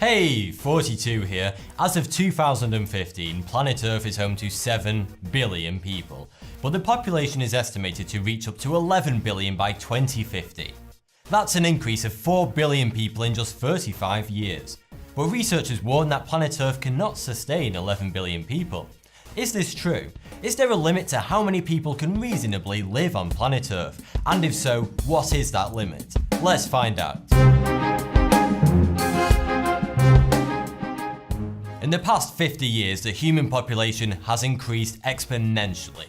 Hey, 42 here. As of 2015, planet Earth is home to 7 billion people, but the population is estimated to reach up to 11 billion by 2050. That's an increase of 4 billion people in just 35 years. But researchers warn that planet Earth cannot sustain 11 billion people. Is this true? Is there a limit to how many people can reasonably live on planet Earth? And if so, what is that limit? Let's find out. In the past 50 years, the human population has increased exponentially.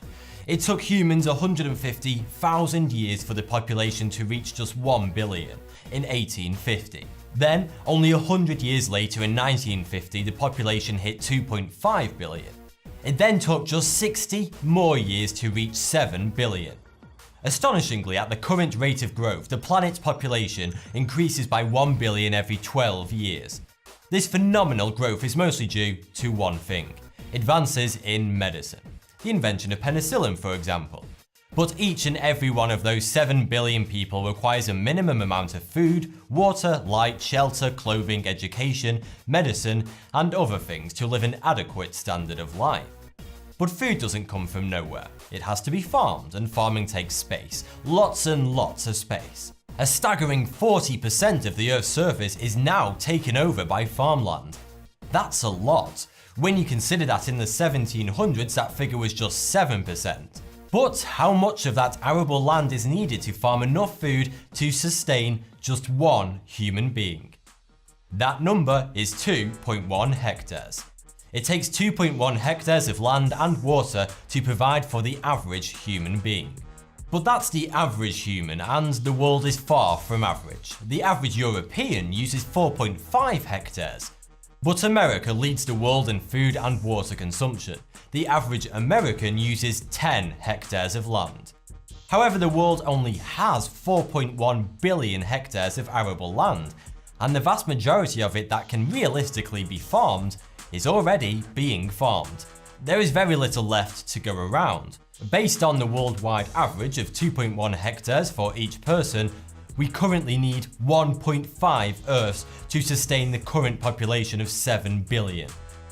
It took humans 150,000 years for the population to reach just 1 billion in 1850. Then, only 100 years later in 1950, the population hit 2.5 billion. It then took just 60 more years to reach 7 billion. Astonishingly, at the current rate of growth, the planet's population increases by 1 billion every 12 years. This phenomenal growth is mostly due to one thing: advances in medicine. The invention of penicillin, for example. But each and every one of those 7 billion people requires a minimum amount of food, water, light, shelter, clothing, education, medicine, and other things to live an adequate standard of life. But food doesn't come from nowhere. It has to be farmed, and farming takes space. Lots and lots of space. A staggering 40% of the Earth's surface is now taken over by farmland. That's a lot. When you consider that in the 1700s that figure was just 7%. But how much of that arable land is needed to farm enough food to sustain just one human being? That number is 2.1 hectares. It takes 2.1 hectares of land and water to provide for the average human being. But that's the average human, and the world is far from average. The average European uses 4.5 hectares. But America leads the world in food and water consumption. The average American uses 10 hectares of land. However, the world only has 4.1 billion hectares of arable land, and the vast majority of it that can realistically be farmed is already being farmed. There is very little left to go around. Based on the worldwide average of 2.1 hectares for each person, we currently need 1.5 Earths to sustain the current population of 7 billion.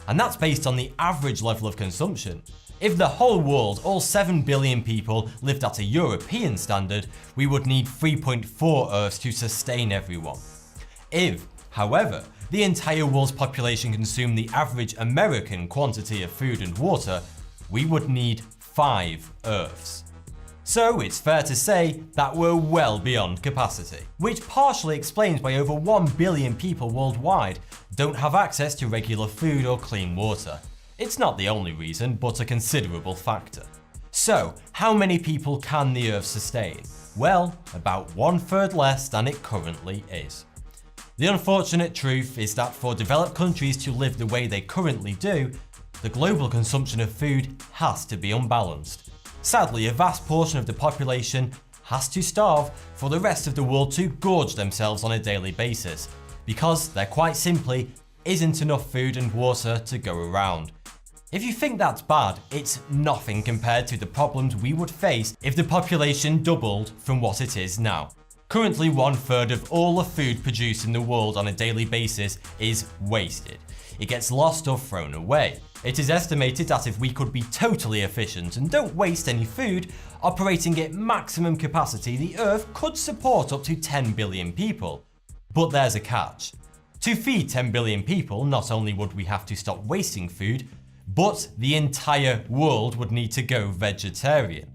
And that's based on the average level of consumption. If the whole world, all 7 billion people, lived at a European standard, we would need 3.4 Earths to sustain everyone. If, however, the entire world's population consumed the average American quantity of food and water, we would need 5 Earths. So it's fair to say that we're well beyond capacity, which partially explains why over 1 billion people worldwide don't have access to regular food or clean water. It's not the only reason, but a considerable factor. So, how many people can the Earth sustain? Well, about 1/3 less than it currently is. The unfortunate truth is that for developed countries to live the way they currently do, the global consumption of food has to be unbalanced. Sadly, a vast portion of the population has to starve for the rest of the world to gorge themselves on a daily basis, because there quite simply isn't enough food and water to go around. If you think that's bad, it's nothing compared to the problems we would face if the population doubled from what it is now. Currently, 1/3 of all the food produced in the world on a daily basis is wasted. It gets lost or thrown away. It is estimated that if we could be totally efficient and don't waste any food, operating at maximum capacity, the Earth could support up to 10 billion people. But there's a catch. To feed 10 billion people, not only would we have to stop wasting food, but the entire world would need to go vegetarian.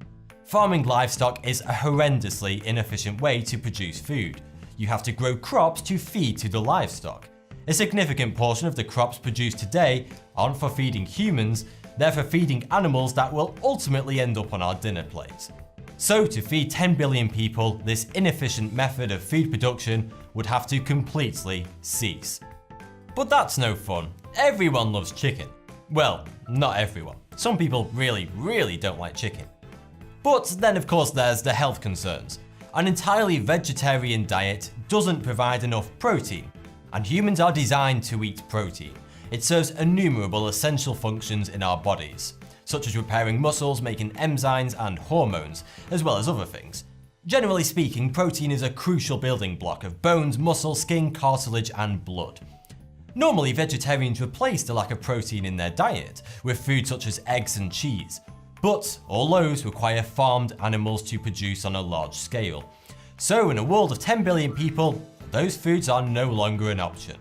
Farming livestock is a horrendously inefficient way to produce food. You have to grow crops to feed to the livestock. A significant portion of the crops produced today aren't for feeding humans, they're for feeding animals that will ultimately end up on our dinner plate. So to feed 10 billion people, this inefficient method of food production would have to completely cease. But that's no fun. Everyone loves chicken. Well, not everyone. Some people really don't like chicken. But then of course there's the health concerns. An entirely vegetarian diet doesn't provide enough protein, and humans are designed to eat protein. It serves innumerable essential functions in our bodies, such as repairing muscles, making enzymes and hormones, as well as other things. Generally speaking, protein is a crucial building block of bones, muscle, skin, cartilage and blood. Normally, vegetarians replace the lack of protein in their diet with foods such as eggs and cheese, but all those require farmed animals to produce on a large scale. So in a world of 10 billion people, those foods are no longer an option.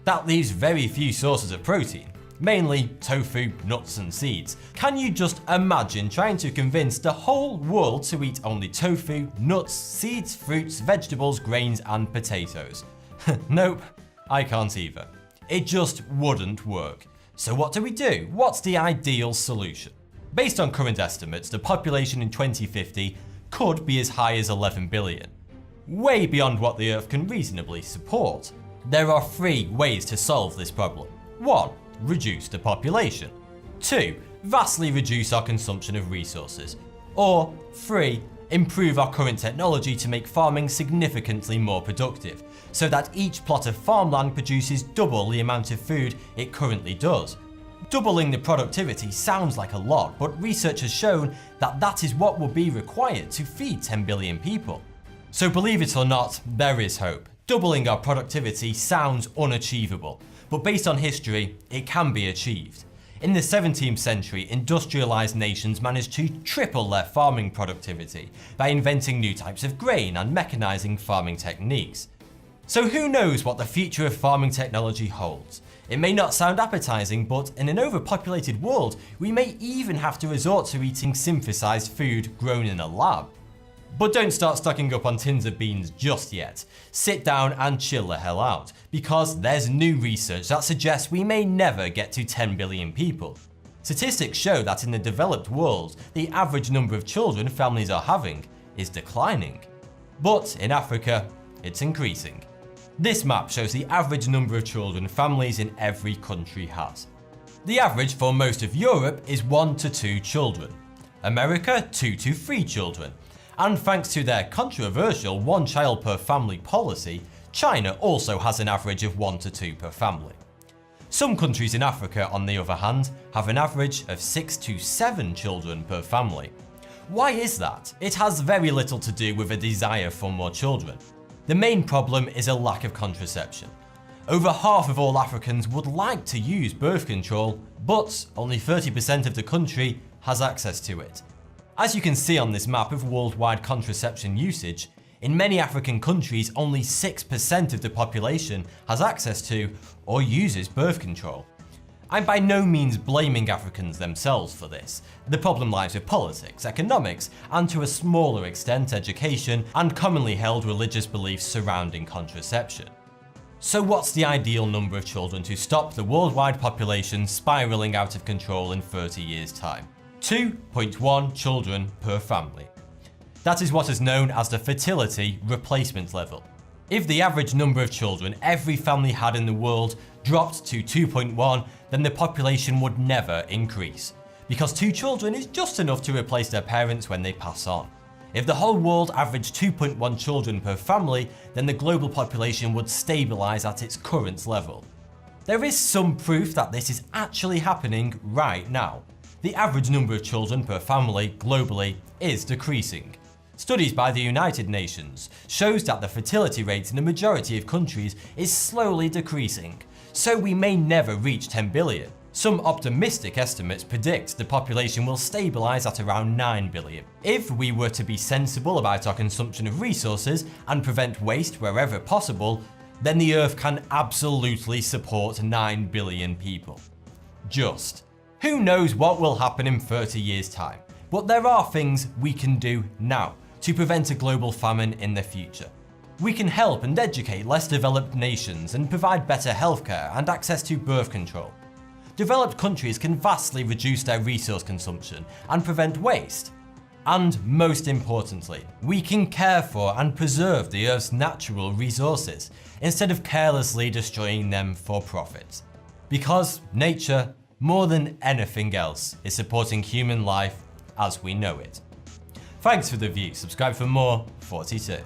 That leaves very few sources of protein, mainly tofu, nuts and seeds. Can you just imagine trying to convince the whole world to eat only tofu, nuts, seeds, fruits, vegetables, grains and potatoes? Nope, I can't either. It just wouldn't work. So what do we do? What's the ideal solution? Based on current estimates, the population in 2050 could be as high as 11 billion. Way beyond what the Earth can reasonably support. There are 3 ways to solve this problem. 1. Reduce the population. 2. Vastly reduce our consumption of resources. Or 3. Improve our current technology to make farming significantly more productive, so that each plot of farmland produces double the amount of food it currently does. Doubling the productivity sounds like a lot, but research has shown that that is what will be required to feed 10 billion people. So believe it or not, there is hope. Doubling our productivity sounds unachievable, but based on history, it can be achieved. In the 17th century, industrialized nations managed to triple their farming productivity by inventing new types of grain and mechanizing farming techniques. So who knows what the future of farming technology holds? It may not sound appetizing, but in an overpopulated world, we may even have to resort to eating synthesized food grown in a lab. But don't start stocking up on tins of beans just yet. Sit down and chill the hell out, because there's new research that suggests we may never get to 10 billion people. Statistics show that in the developed world, the average number of children families are having is declining. But in Africa, it's increasing. This map shows the average number of children families in every country has. The average for most of Europe is 1 to 2 children. America, 2 to 3 children. And thanks to their controversial one child per family policy, China also has an average of 1 to 2 per family. Some countries in Africa, on the other hand, have an average of 6 to 7 children per family. Why is that? It has very little to do with a desire for more children. The main problem is a lack of contraception. Over half of all Africans would like to use birth control, but only 30% of the country has access to it. As you can see on this map of worldwide contraception usage, in many African countries only 6% of the population has access to or uses birth control. I'm by no means blaming Africans themselves for this. The problem lies with politics, economics, and to a smaller extent education and commonly held religious beliefs surrounding contraception. So what's the ideal number of children to stop the worldwide population spiraling out of control in 30 years' time? 2.1 children per family. That is what is known as the fertility replacement level. If the average number of children every family had in the world dropped to 2.1, then the population would never increase, because 2 children is just enough to replace their parents when they pass on. If the whole world averaged 2.1 children per family, then the global population would stabilize at its current level. There is some proof that this is actually happening right now. The average number of children per family globally is decreasing. Studies by the United Nations shows that the fertility rate in the majority of countries is slowly decreasing, so we may never reach 10 billion. Some optimistic estimates predict the population will stabilize at around 9 billion. If we were to be sensible about our consumption of resources and prevent waste wherever possible, then the Earth can absolutely support 9 billion people. Just. Who knows what will happen in 30 years' time, but there are things we can do now to prevent a global famine in the future. We can help and educate less developed nations and provide better healthcare and access to birth control. Developed countries can vastly reduce their resource consumption and prevent waste. And most importantly, we can care for and preserve the Earth's natural resources instead of carelessly destroying them for profit. Because nature, more than anything else, is supporting human life as we know it. Thanks for the view, subscribe for more 42.